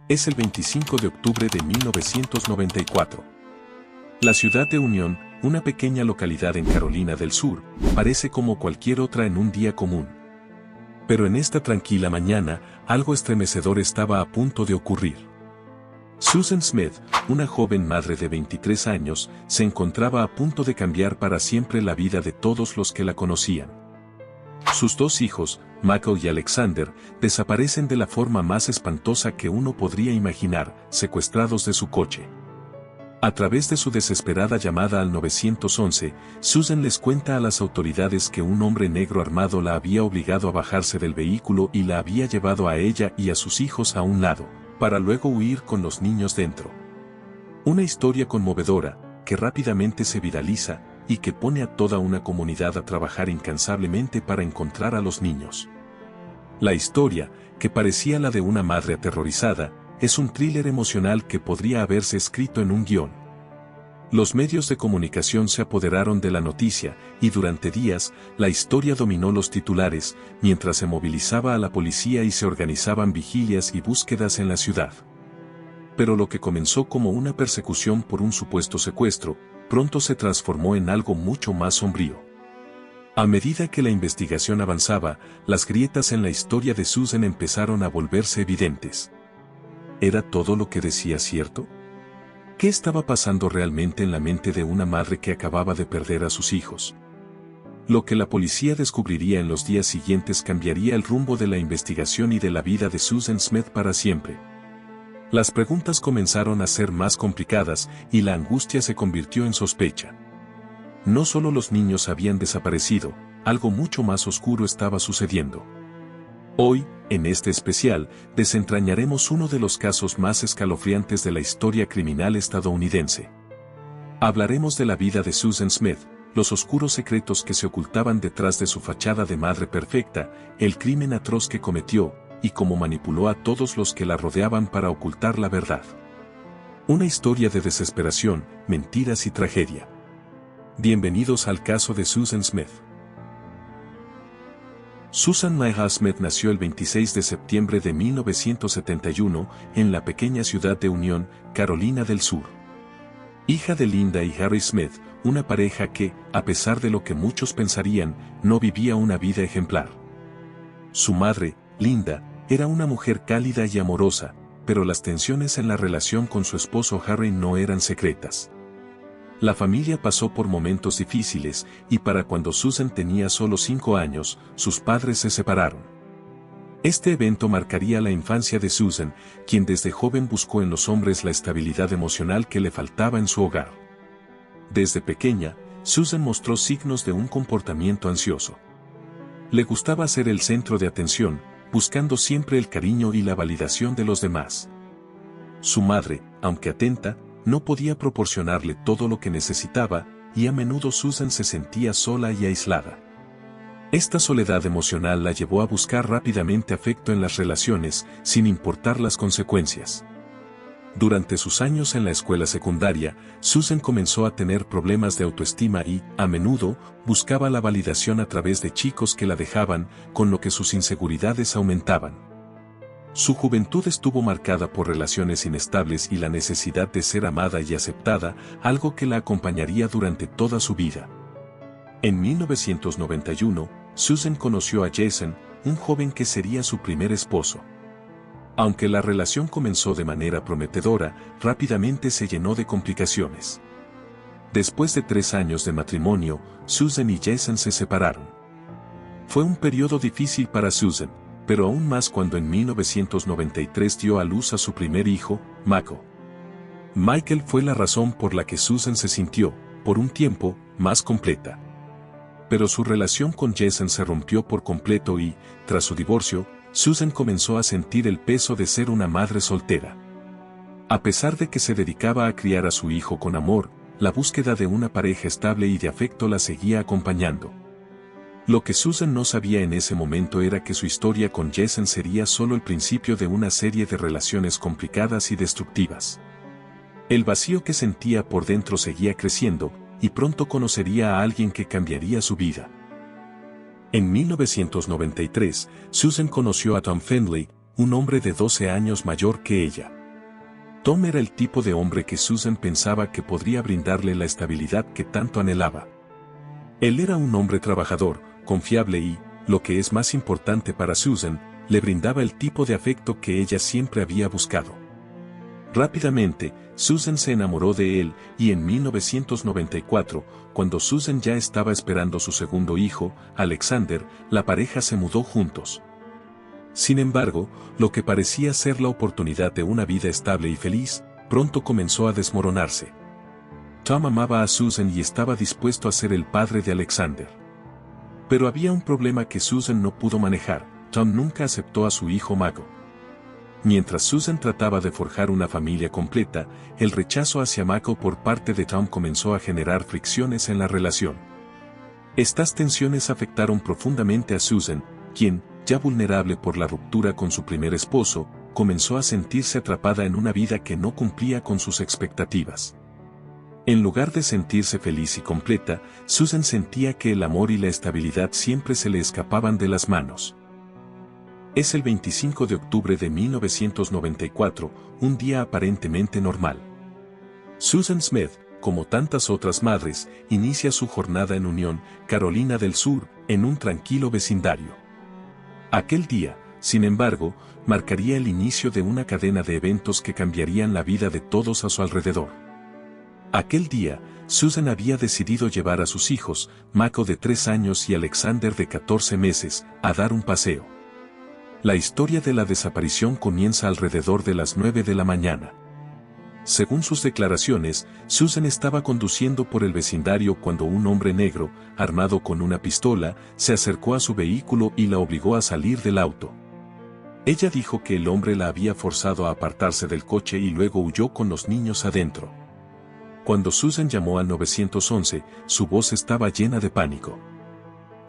Es el 25 de octubre de 1994. La ciudad de Union, una pequeña localidad en Carolina del Sur, parece como cualquier otra en un día común. Pero en esta tranquila mañana, algo estremecedor estaba a punto de ocurrir. Susan Smith, una joven madre de 23 años, se encontraba a punto de cambiar para siempre la vida de todos los que la conocían. Sus dos hijos, Michael y Alexander, desaparecen de la forma más espantosa que uno podría imaginar, secuestrados de su coche. A través de su desesperada llamada al 911, Susan les cuenta a las autoridades que un hombre negro armado la había obligado a bajarse del vehículo y la había llevado a ella y a sus hijos a un lado, para luego huir con los niños dentro. Una historia conmovedora, que rápidamente se viraliza, y que pone a toda una comunidad a trabajar incansablemente para encontrar a los niños. La historia, que parecía la de una madre aterrorizada, es un thriller emocional que podría haberse escrito en un guión. Los medios de comunicación se apoderaron de la noticia, y durante días, la historia dominó los titulares, mientras se movilizaba a la policía y se organizaban vigilias y búsquedas en la ciudad. Pero lo que comenzó como una persecución por un supuesto secuestro, pronto se transformó en algo mucho más sombrío. A medida que la investigación avanzaba, las grietas en la historia de Susan empezaron a volverse evidentes. ¿Era todo lo que decía cierto? ¿Qué estaba pasando realmente en la mente de una madre que acababa de perder a sus hijos? Lo que la policía descubriría en los días siguientes cambiaría el rumbo de la investigación y de la vida de Susan Smith para siempre. Las preguntas comenzaron a ser más complicadas y la angustia se convirtió en sospecha. No solo los niños habían desaparecido, algo mucho más oscuro estaba sucediendo. Hoy, en este especial, desentrañaremos uno de los casos más escalofriantes de la historia criminal estadounidense. Hablaremos de la vida de Susan Smith, los oscuros secretos que se ocultaban detrás de su fachada de madre perfecta, el crimen atroz que cometió, y cómo manipuló a todos los que la rodeaban para ocultar la verdad. Una historia de desesperación, mentiras y tragedia. Bienvenidos al caso de Susan Smith. Susan Mayha Smith nació el 26 de septiembre de 1971 en la pequeña ciudad de Union, Carolina del Sur. Hija de Linda y Harry Smith, una pareja que, a pesar de lo que muchos pensarían, no vivía una vida ejemplar. Su madre, Linda, era una mujer cálida y amorosa, pero las tensiones en la relación con su esposo Harry no eran secretas. La familia pasó por momentos difíciles, y para cuando Susan tenía solo 5 años, sus padres se separaron. Este evento marcaría la infancia de Susan, quien desde joven buscó en los hombres la estabilidad emocional que le faltaba en su hogar. Desde pequeña, Susan mostró signos de un comportamiento ansioso. Le gustaba ser el centro de atención, buscando siempre el cariño y la validación de los demás. Su madre, aunque atenta, no podía proporcionarle todo lo que necesitaba, y a menudo Susan se sentía sola y aislada. Esta soledad emocional la llevó a buscar rápidamente afecto en las relaciones, sin importar las consecuencias. Durante sus años en la escuela secundaria, Susan comenzó a tener problemas de autoestima y, a menudo, buscaba la validación a través de chicos que la dejaban, con lo que sus inseguridades aumentaban. Su juventud estuvo marcada por relaciones inestables y la necesidad de ser amada y aceptada, algo que la acompañaría durante toda su vida. En 1991, Susan conoció a Jason, un joven que sería su primer esposo. Aunque la relación comenzó de manera prometedora, rápidamente se llenó de complicaciones. Después de 3 años de matrimonio, Susan y Jason se separaron. Fue un periodo difícil para Susan, pero aún más cuando en 1993 dio a luz a su primer hijo, Michael. Michael fue la razón por la que Susan se sintió, por un tiempo, más completa. Pero su relación con Jason se rompió por completo y, tras su divorcio, Susan comenzó a sentir el peso de ser una madre soltera. A pesar de que se dedicaba a criar a su hijo con amor, la búsqueda de una pareja estable y de afecto la seguía acompañando. Lo que Susan no sabía en ese momento era que su historia con Jason sería solo el principio de una serie de relaciones complicadas y destructivas. El vacío que sentía por dentro seguía creciendo, y pronto conocería a alguien que cambiaría su vida. En 1993, Susan conoció a Tom Findlay, un hombre de 12 años mayor que ella. Tom era el tipo de hombre que Susan pensaba que podría brindarle la estabilidad que tanto anhelaba. Él era un hombre trabajador, confiable y, lo que es más importante para Susan, le brindaba el tipo de afecto que ella siempre había buscado. Rápidamente, Susan se enamoró de él y en 1994, cuando Susan ya estaba esperando su segundo hijo, Alexander, la pareja se mudó juntos. Sin embargo, lo que parecía ser la oportunidad de una vida estable y feliz, pronto comenzó a desmoronarse. Tom amaba a Susan y estaba dispuesto a ser el padre de Alexander. Pero había un problema que Susan no pudo manejar: Tom nunca aceptó a su hijo Mako. Mientras Susan trataba de forjar una familia completa, el rechazo hacia Mako por parte de Tom comenzó a generar fricciones en la relación. Estas tensiones afectaron profundamente a Susan, quien, ya vulnerable por la ruptura con su primer esposo, comenzó a sentirse atrapada en una vida que no cumplía con sus expectativas. En lugar de sentirse feliz y completa, Susan sentía que el amor y la estabilidad siempre se le escapaban de las manos. Es el 25 de octubre de 1994, un día aparentemente normal. Susan Smith, como tantas otras madres, inicia su jornada en Unión, Carolina del Sur, en un tranquilo vecindario. Aquel día, sin embargo, marcaría el inicio de una cadena de eventos que cambiarían la vida de todos a su alrededor. Aquel día, Susan había decidido llevar a sus hijos, Mako de 3 años y Alexander de 14 meses, a dar un paseo. La historia de la desaparición comienza alrededor de las 9 de la mañana. Según sus declaraciones, Susan estaba conduciendo por el vecindario cuando un hombre negro, armado con una pistola, se acercó a su vehículo y la obligó a salir del auto. Ella dijo que el hombre la había forzado a apartarse del coche y luego huyó con los niños adentro. Cuando Susan llamó al 911, su voz estaba llena de pánico.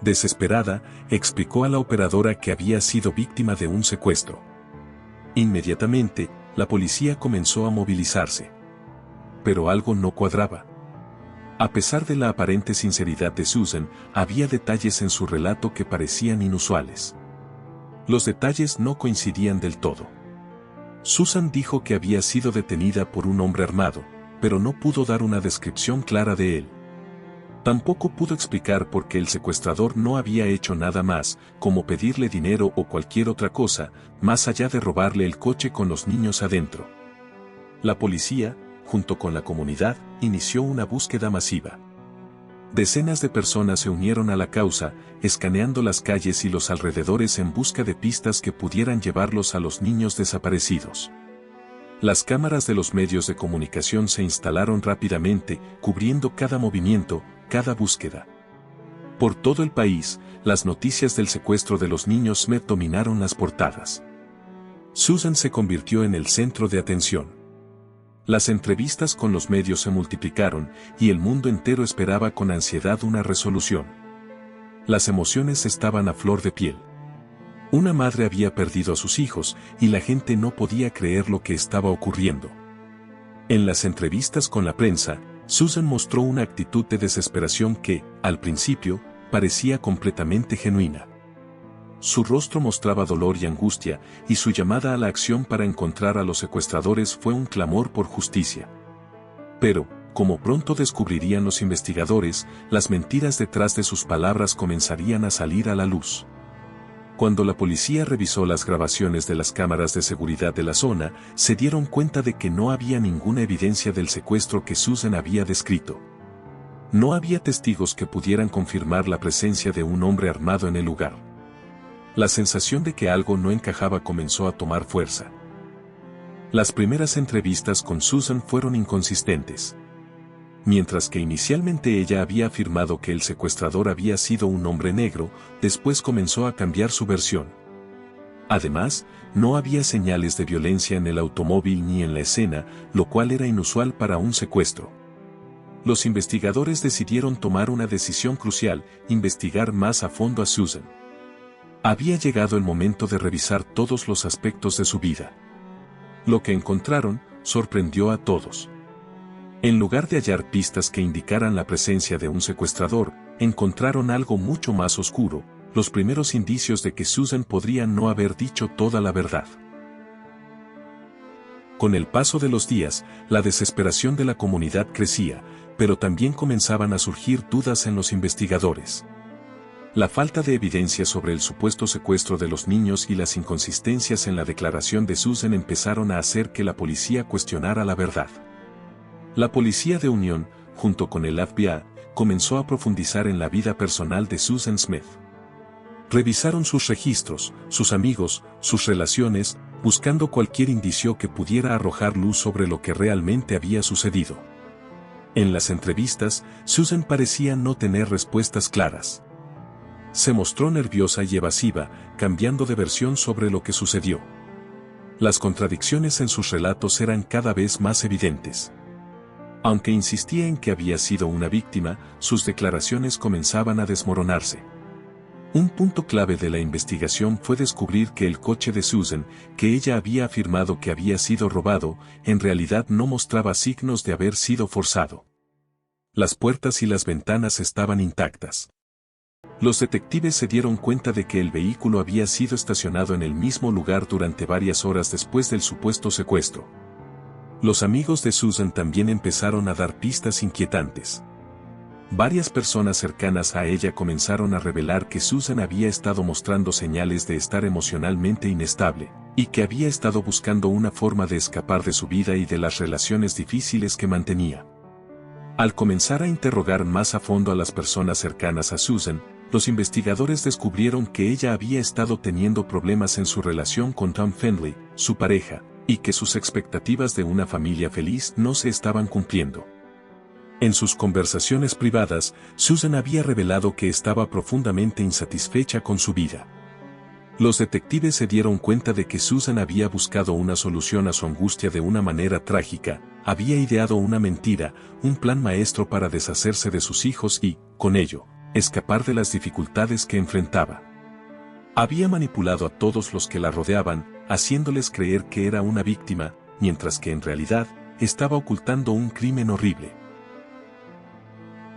Desesperada, explicó a la operadora que había sido víctima de un secuestro. Inmediatamente, la policía comenzó a movilizarse. Pero algo no cuadraba. A pesar de la aparente sinceridad de Susan, había detalles en su relato que parecían inusuales. Los detalles no coincidían del todo. Susan dijo que había sido detenida por un hombre armado, pero no pudo dar una descripción clara de él. Tampoco pudo explicar por qué el secuestrador no había hecho nada más, como pedirle dinero o cualquier otra cosa, más allá de robarle el coche con los niños adentro. La policía, junto con la comunidad, inició una búsqueda masiva. Decenas de personas se unieron a la causa, escaneando las calles y los alrededores en busca de pistas que pudieran llevarlos a los niños desaparecidos. Las cámaras de los medios de comunicación se instalaron rápidamente, cubriendo cada movimiento, cada búsqueda. Por todo el país, las noticias del secuestro de los niños Smith dominaron las portadas. Susan se convirtió en el centro de atención. Las entrevistas con los medios se multiplicaron, y el mundo entero esperaba con ansiedad una resolución. Las emociones estaban a flor de piel. Una madre había perdido a sus hijos, y la gente no podía creer lo que estaba ocurriendo. En las entrevistas con la prensa, Susan mostró una actitud de desesperación que, al principio, parecía completamente genuina. Su rostro mostraba dolor y angustia, y su llamada a la acción para encontrar a los secuestradores fue un clamor por justicia. Pero, como pronto descubrirían los investigadores, las mentiras detrás de sus palabras comenzarían a salir a la luz. Cuando la policía revisó las grabaciones de las cámaras de seguridad de la zona, se dieron cuenta de que no había ninguna evidencia del secuestro que Susan había descrito. No había testigos que pudieran confirmar la presencia de un hombre armado en el lugar. La sensación de que algo no encajaba comenzó a tomar fuerza. Las primeras entrevistas con Susan fueron inconsistentes. Mientras que inicialmente ella había afirmado que el secuestrador había sido un hombre negro, después comenzó a cambiar su versión. Además, no había señales de violencia en el automóvil ni en la escena, lo cual era inusual para un secuestro. Los investigadores decidieron tomar una decisión crucial: investigar más a fondo a Susan. Había llegado el momento de revisar todos los aspectos de su vida. Lo que encontraron sorprendió a todos. En lugar de hallar pistas que indicaran la presencia de un secuestrador, encontraron algo mucho más oscuro: los primeros indicios de que Susan podría no haber dicho toda la verdad. Con el paso de los días, la desesperación de la comunidad crecía, pero también comenzaban a surgir dudas en los investigadores. La falta de evidencia sobre el supuesto secuestro de los niños y las inconsistencias en la declaración de Susan empezaron a hacer que la policía cuestionara la verdad. La policía de Unión, junto con el FBI, comenzó a profundizar en la vida personal de Susan Smith. Revisaron sus registros, sus amigos, sus relaciones, buscando cualquier indicio que pudiera arrojar luz sobre lo que realmente había sucedido. En las entrevistas, Susan parecía no tener respuestas claras. Se mostró nerviosa y evasiva, cambiando de versión sobre lo que sucedió. Las contradicciones en sus relatos eran cada vez más evidentes. Aunque insistía en que había sido una víctima, sus declaraciones comenzaban a desmoronarse. Un punto clave de la investigación fue descubrir que el coche de Susan, que ella había afirmado que había sido robado, en realidad no mostraba signos de haber sido forzado. Las puertas y las ventanas estaban intactas. Los detectives se dieron cuenta de que el vehículo había sido estacionado en el mismo lugar durante varias horas después del supuesto secuestro. Los amigos de Susan también empezaron a dar pistas inquietantes. Varias personas cercanas a ella comenzaron a revelar que Susan había estado mostrando señales de estar emocionalmente inestable, y que había estado buscando una forma de escapar de su vida y de las relaciones difíciles que mantenía. Al comenzar a interrogar más a fondo a las personas cercanas a Susan, los investigadores descubrieron que ella había estado teniendo problemas en su relación con Tom Findlay, su pareja, y que sus expectativas de una familia feliz no se estaban cumpliendo. En sus conversaciones privadas, Susan había revelado que estaba profundamente insatisfecha con su vida. Los detectives se dieron cuenta de que Susan había buscado una solución a su angustia de una manera trágica, había ideado una mentira, un plan maestro para deshacerse de sus hijos y, con ello, escapar de las dificultades que enfrentaba. Había manipulado a todos los que la rodeaban, haciéndoles creer que era una víctima, mientras que en realidad, estaba ocultando un crimen horrible.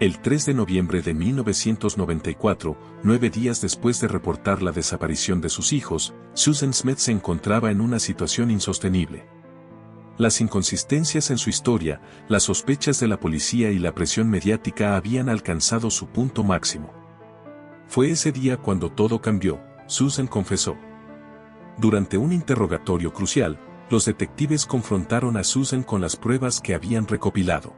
El 3 de noviembre de 1994, 9 días después de reportar la desaparición de sus hijos, Susan Smith se encontraba en una situación insostenible. Las inconsistencias en su historia, las sospechas de la policía y la presión mediática habían alcanzado su punto máximo. Fue ese día cuando todo cambió, Susan confesó. Durante un interrogatorio crucial, los detectives confrontaron a Susan con las pruebas que habían recopilado.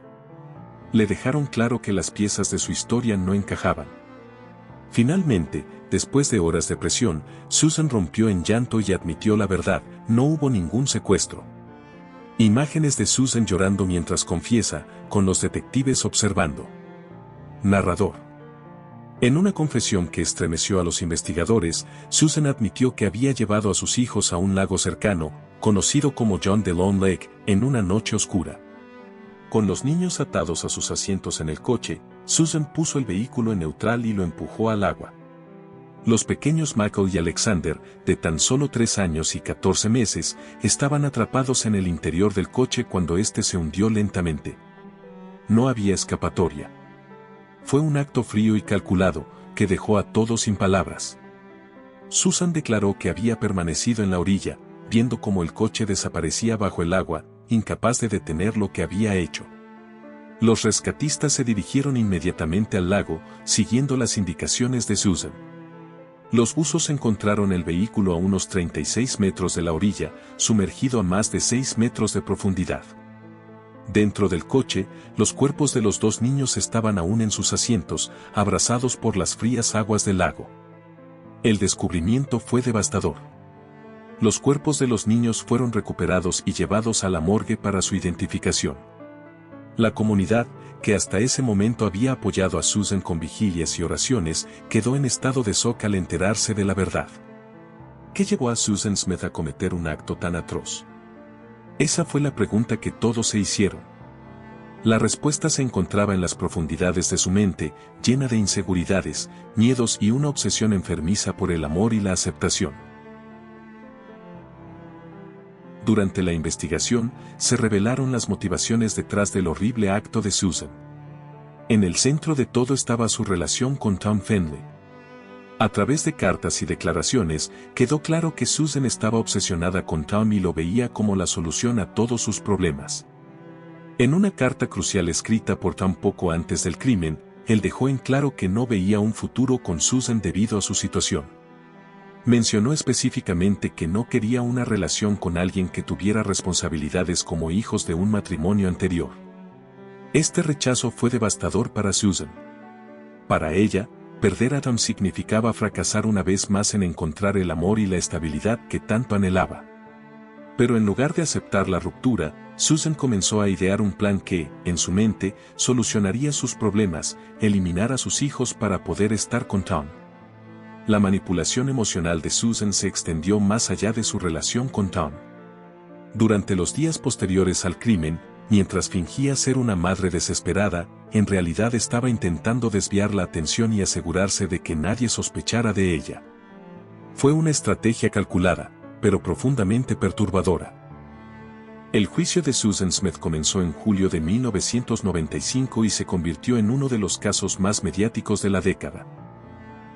Le dejaron claro que las piezas de su historia no encajaban. Finalmente, después de horas de presión, Susan rompió en llanto y admitió la verdad: no hubo ningún secuestro. Imágenes de Susan llorando mientras confiesa, con los detectives observando. Narrador. En una confesión que estremeció a los investigadores, Susan admitió que había llevado a sus hijos a un lago cercano, conocido como John DeLone Lake, en una noche oscura. Con los niños atados a sus asientos en el coche, Susan puso el vehículo en neutral y lo empujó al agua. Los pequeños Michael y Alexander, de tan solo 3 años y 14 meses, estaban atrapados en el interior del coche cuando éste se hundió lentamente. No había escapatoria. Fue un acto frío y calculado, que dejó a todos sin palabras. Susan declaró que había permanecido en la orilla, viendo cómo el coche desaparecía bajo el agua, incapaz de detener lo que había hecho. Los rescatistas se dirigieron inmediatamente al lago, siguiendo las indicaciones de Susan. Los buzos encontraron el vehículo a unos 36 metros de la orilla, sumergido a más de 6 metros de profundidad. Dentro del coche, los cuerpos de los 2 niños estaban aún en sus asientos, abrazados por las frías aguas del lago. El descubrimiento fue devastador. Los cuerpos de los niños fueron recuperados y llevados a la morgue para su identificación. La comunidad, que hasta ese momento había apoyado a Susan con vigilias y oraciones, quedó en estado de shock al enterarse de la verdad. ¿Qué llevó a Susan Smith a cometer un acto tan atroz? Esa fue la pregunta que todos se hicieron. La respuesta se encontraba en las profundidades de su mente, llena de inseguridades, miedos y una obsesión enfermiza por el amor y la aceptación. Durante la investigación, se revelaron las motivaciones detrás del horrible acto de Susan. En el centro de todo estaba su relación con Tom Findlay. A través de cartas y declaraciones, quedó claro que Susan estaba obsesionada con Tom y lo veía como la solución a todos sus problemas. En una carta crucial escrita por Tom poco antes del crimen, él dejó en claro que no veía un futuro con Susan debido a su situación. Mencionó específicamente que no quería una relación con alguien que tuviera responsabilidades como hijos de un matrimonio anterior. Este rechazo fue devastador para Susan. Para ella, perder a Tom significaba fracasar una vez más en encontrar el amor y la estabilidad que tanto anhelaba. Pero en lugar de aceptar la ruptura, Susan comenzó a idear un plan que, en su mente, solucionaría sus problemas, eliminar a sus hijos para poder estar con Tom. La manipulación emocional de Susan se extendió más allá de su relación con Tom. Durante los días posteriores al crimen, mientras fingía ser una madre desesperada, en realidad estaba intentando desviar la atención y asegurarse de que nadie sospechara de ella. Fue una estrategia calculada, pero profundamente perturbadora. El juicio de Susan Smith comenzó en julio de 1995 y se convirtió en uno de los casos más mediáticos de la década.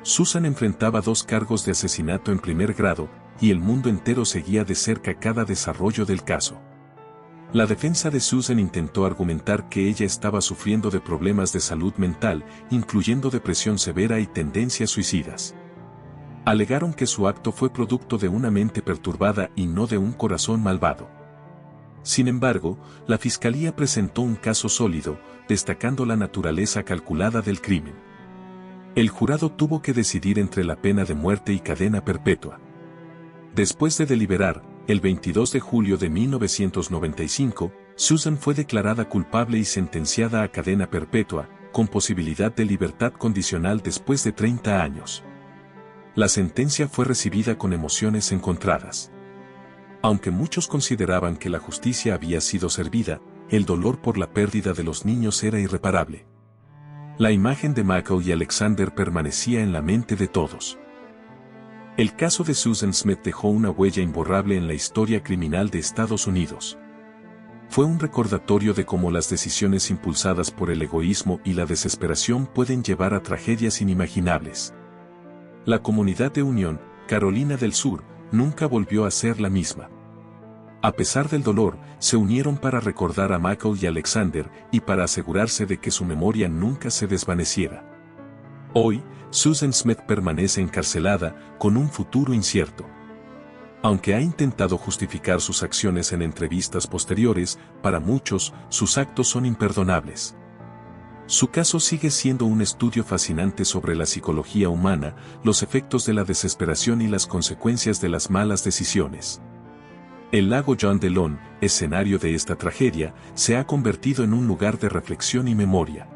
Susan enfrentaba 2 cargos de asesinato en primer grado, y el mundo entero seguía de cerca cada desarrollo del caso. La defensa de Susan intentó argumentar que ella estaba sufriendo de problemas de salud mental, incluyendo depresión severa y tendencias suicidas. Alegaron que su acto fue producto de una mente perturbada y no de un corazón malvado. Sin embargo, la fiscalía presentó un caso sólido, destacando la naturaleza calculada del crimen. El jurado tuvo que decidir entre la pena de muerte y cadena perpetua. Después de deliberar, el 22 de julio de 1995, Susan fue declarada culpable y sentenciada a cadena perpetua, con posibilidad de libertad condicional después de 30 años. La sentencia fue recibida con emociones encontradas. Aunque muchos consideraban que la justicia había sido servida, el dolor por la pérdida de los niños era irreparable. La imagen de Michael y Alexander permanecía en la mente de todos. El caso de Susan Smith dejó una huella imborrable en la historia criminal de Estados Unidos. Fue un recordatorio de cómo las decisiones impulsadas por el egoísmo y la desesperación pueden llevar a tragedias inimaginables. La comunidad de Unión, Carolina del Sur, nunca volvió a ser la misma. A pesar del dolor, se unieron para recordar a Michael y Alexander y para asegurarse de que su memoria nunca se desvaneciera. Hoy, Susan Smith permanece encarcelada, con un futuro incierto. Aunque ha intentado justificar sus acciones en entrevistas posteriores, para muchos, sus actos son imperdonables. Su caso sigue siendo un estudio fascinante sobre la psicología humana, los efectos de la desesperación y las consecuencias de las malas decisiones. El lago John DeLone, escenario de esta tragedia, se ha convertido en un lugar de reflexión y memoria.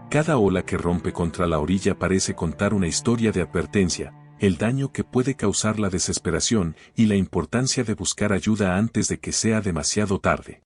Cada ola que rompe contra la orilla parece contar una historia de advertencia, el daño que puede causar la desesperación y la importancia de buscar ayuda antes de que sea demasiado tarde.